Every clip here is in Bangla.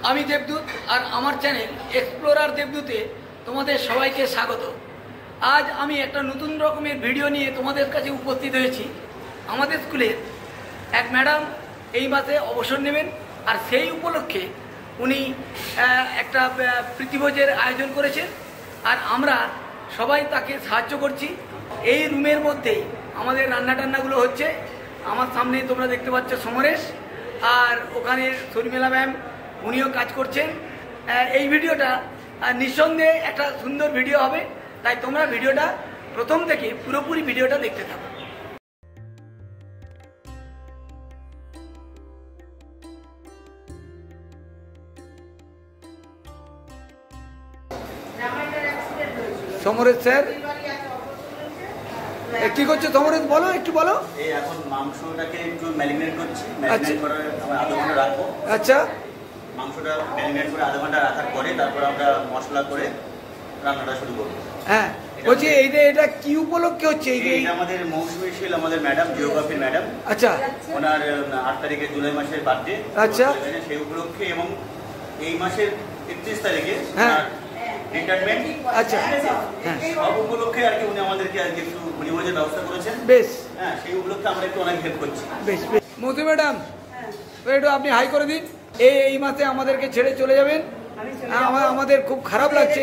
আমি দেবদূত আর আমার চ্যানেল এক্সপ্লোরার দেবদূতে তোমাদের সবাইকে স্বাগত। আজ আমি একটা নতুন রকমের ভিডিও নিয়ে তোমাদের কাছে উপস্থিত হয়েছি। আমাদের স্কুলের এক ম্যাডাম এই মাসে অবসর নেবেন, আর সেই উপলক্ষে উনি একটা প্রীতিভোজের আয়োজন করেছেন, আর আমরা সবাই তাকে সাহায্য করছি। এই রুমের মধ্যেই আমাদের রান্না টান্নাগুলো হচ্ছে। আমার সামনে তোমরা দেখতে পাচ্ছ সমরেশ, আর ওখানে শর্মিলা ম্যাম উনিও কাজ করছেন। এই ভিডিওটা নিঃসন্দেহে একটা সুন্দর ভিডিও হবে, তাই তোমরা ভিডিওটা প্রথম থেকে পুরোপুরি ভিডিওটা দেখতে থাকো। সমরেশ স্যার কি করছো? সমরেশ বলো, একটু বলো। এই এখন মাংসটাকে একটু ম্যারিনেট করছি, ম্যারিনেট করে আমরা আধা ঘন্টা রাখবো। আচ্ছা, মাংসটা ম্যারিনেট করে আধা ঘন্টা রাখার পরে তারপর আমরা মশলা করে রান্নাটা শুরু করব। হ্যাঁ বলছি, এটা কি উপলক্ষে হচ্ছে? এইটা আমাদের মৌসুমী শীল, আমাদের ম্যাডাম, জিওগ্রাফির ম্যাডাম। আচ্ছা, ওনার 8 তারিখে জুলাই মাসের বার্থডে। আচ্ছা, সেই উপলক্ষে এবং এই মাসের 31 তারিখে হ্যাঁ রিটায়ারমেন্ট। আচ্ছা, হ্যাঁ সব উপলক্ষে আর কি উনি আমাদেরকে আর কি একটু পরিবহনের ব্যবস্থা করেছেন। বেশ, হ্যাঁ সেই উপলক্ষে আমরা একটু অনেক হেল্প করছি। বেশ বেশ। মধু ম্যাডাম একটু আপনি হাই করে দিন। এই মাসে আমাদেরকে ছেড়ে চলে যাবেন, আমাদের খুব খারাপ লাগছে।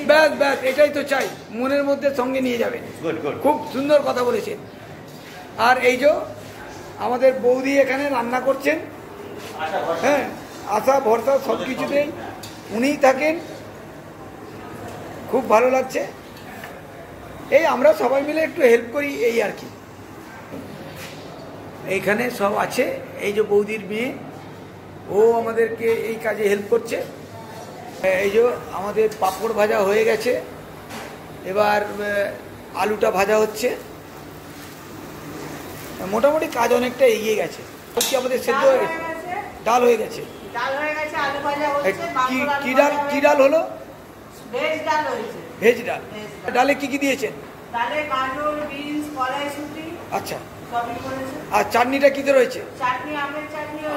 ব্যাস ব্যাস, এটাই তো চাই, মনের মধ্যে সঙ্গে নিয়ে যাবেন। খুব সুন্দর কথা বলেছেন। আর এই যে আমাদের বৌদি এখানে রান্না করছেন, হ্যাঁ আশা ভরসা সব কিছুতেই উনিই থাকেন, খুব ভালো লাগছে। এই আমরা সবাই মিলে একটু হেল্প করি, এই আর কি। এইখানে সব আছে, এই যে বৌদির মেয়ে, ও আমাদেরকে এই কাজে হেল্প করছে। এই যে আমাদের পাঁপড় ভাজা হয়ে গেছে, এবার আলুটা ভাজা হচ্ছে। মোটামুটি কাজ অনেকটা এগিয়ে গেছে। কি আমাদের সেদ্ধ হয়ে গেছে, ডাল হয়ে গেছে। কি ডাল হলো? ভেজ ডাল। ডালে কি কি দিয়েছেন? আচ্ছা, আর চাটনিটা কিতে রয়েছে?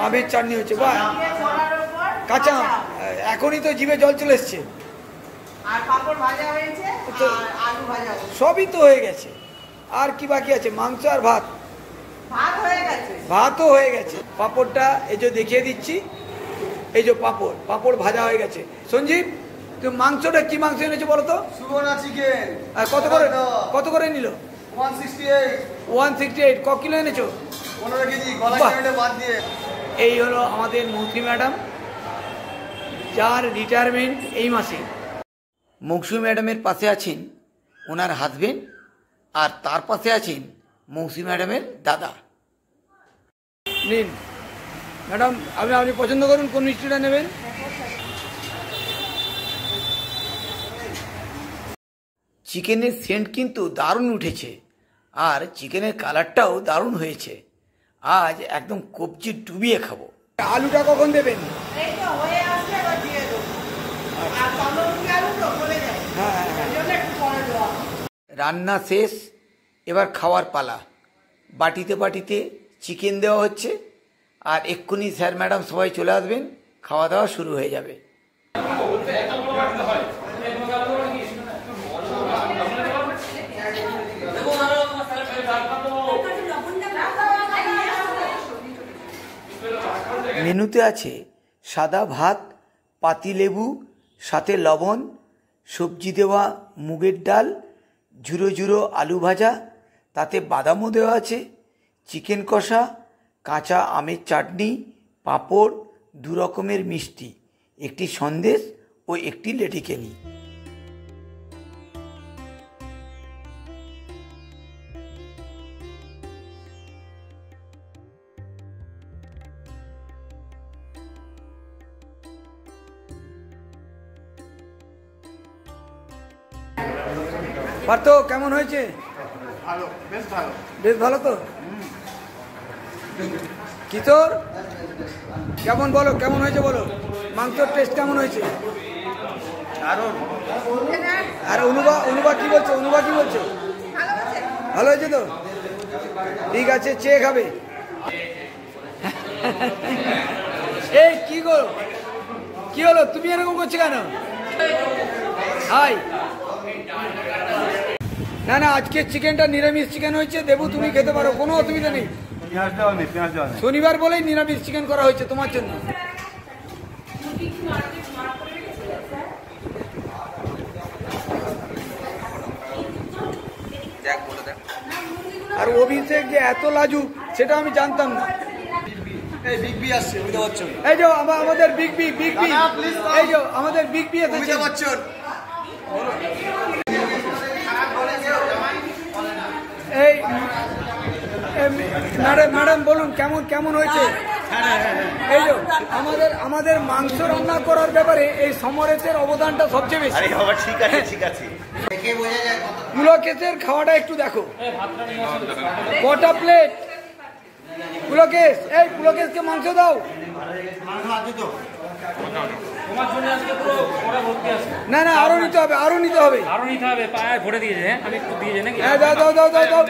আমের চাটনি হয়েছে। বাহ, কাঁচা আম, এখনই তো জিভে জল চলে এসছে। সবই তো হয়ে গেছে, আর কি বাকি আছে? মাংস আর ভাত। ভাতও হয়ে গেছে। পাঁপড়টা এই যে দেখিয়ে দিচ্ছি, এই যে পাঁপড় ভাজা হয়ে গেছে। সঞ্জীব, তুমি মাংসটা কি মাংস এনেছো বলো তো? সুবর্ণা চিকেন। কত করে নিল? 168। ক কিলো এনেছো? 15 কেজি গলা কেটে বাদ দিয়ে। এই হলো আমাদের মৌসুমী ম্যাডাম, যার রিটায়ারমেন্ট এই মাসে। মৌসুমী ম্যাডামের পাশে আছেন ওনার হাজবেন্ড, আর তার পাশে আছেন মৌসুমী ম্যাডামের দাদা। নিন ম্যাডাম, আপনি পছন্দ করুন কোন মিষ্টিটা নেবেন। চিকেনের সেন্ট কিন্তু দারুণ উঠেছে, আর চিকেনের কালারটাও দারুণ হয়েছে। আজ একদম কবজি ডুবিয়ে খাবো। আলুটা কখন দেবেন? রান্না শেষ, এবার খাওয়ার পালা। বাটিতে বাটিতে চিকেন দেওয়া হচ্ছে, আর এক্ষুনি স্যার ম্যাডাম সবাই চলে আসবেন, খাওয়া দাওয়া শুরু হয়ে যাবে। মেনুতে আছে সাদা ভাত, পাতিলেবু, সাথে লবণ, সবজি দেওয়া মুগের ডাল, ঝুরো ঝুরো আলু ভাজা, তাতে বাদামও দেওয়া আছে, চিকেন কষা, কাঁচা আমের চাটনি, পাঁপড়, 2 রকমের মিষ্টি, একটি সন্দেশ ও একটি লেডিকেনি। পার্থ, কেমন হয়েছে? ভালো, বেশ ভালো। বেশ ভালো তো? কিশোর কেমন বলো, কেমন হয়েছে বলো? মাংসর টেস্ট কেমন হয়েছে? আর অনুবা কি বলছো? ভালো হয়েছে তো? ঠিক আছে, চেয়ে খাবে। এই কি গো, কি হলো, তুমি এরকম করছো কেন? হাই, না না, আজকে চিকেনটা নিরামিষ চিকেন হয়েছে। দেবু, তুমি খেতে পারো, কোনো অসুবিধা নেই। শনিবার বলেই নিরামিষ চিকেন করা হয়েছে তোমার জন্য। আর অভিষেক যে এত লাজুক সেটা আমি জানতাম না। এই বিগ বি আসছে, অমিতাভ বচ্চন। এই যে আমাদের বিগ বি, এই যে আমাদের বিগ বি এসেছে। অমিতাভ বচ্চন। এই ম্যাডাম বলুন কেমন কেমন হয়েছে? এই যে আমাদের মাংস রান্না করার ব্যাপারে এই সমরেশের অবদানটা সবচেয়ে বেশি। আরে বাবা, ঠিক আছে ঠিক আছে। পুলকেশের খাওয়াটা একটু দেখো, কটা প্লেট। পুলকেশ, এই পুলকেশকে মাংস দাও। না না, আরো নিতে হবে, আরো নিতে হবে। পায়ে ভরে দিয়েছে। হ্যাঁ, আমি একটু দিয়েছে নাকি? হ্যাঁ, দাও দাও দাও দাও দাও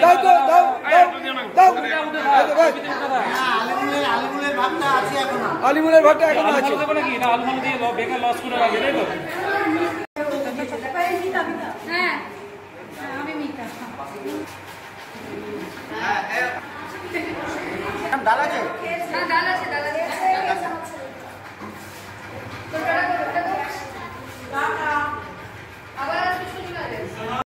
দাও দাও দাও দাও। আলিমুলের ভাতটা এখনো আছে। নাকি না, আলু মালু দিয়ে বেকার লস করে রাখবে, তাই তো? হ্যাঁ, আমি মিতা। ডাল আছে? হ্যাঁ, ডাল আছে, ডাল আছে।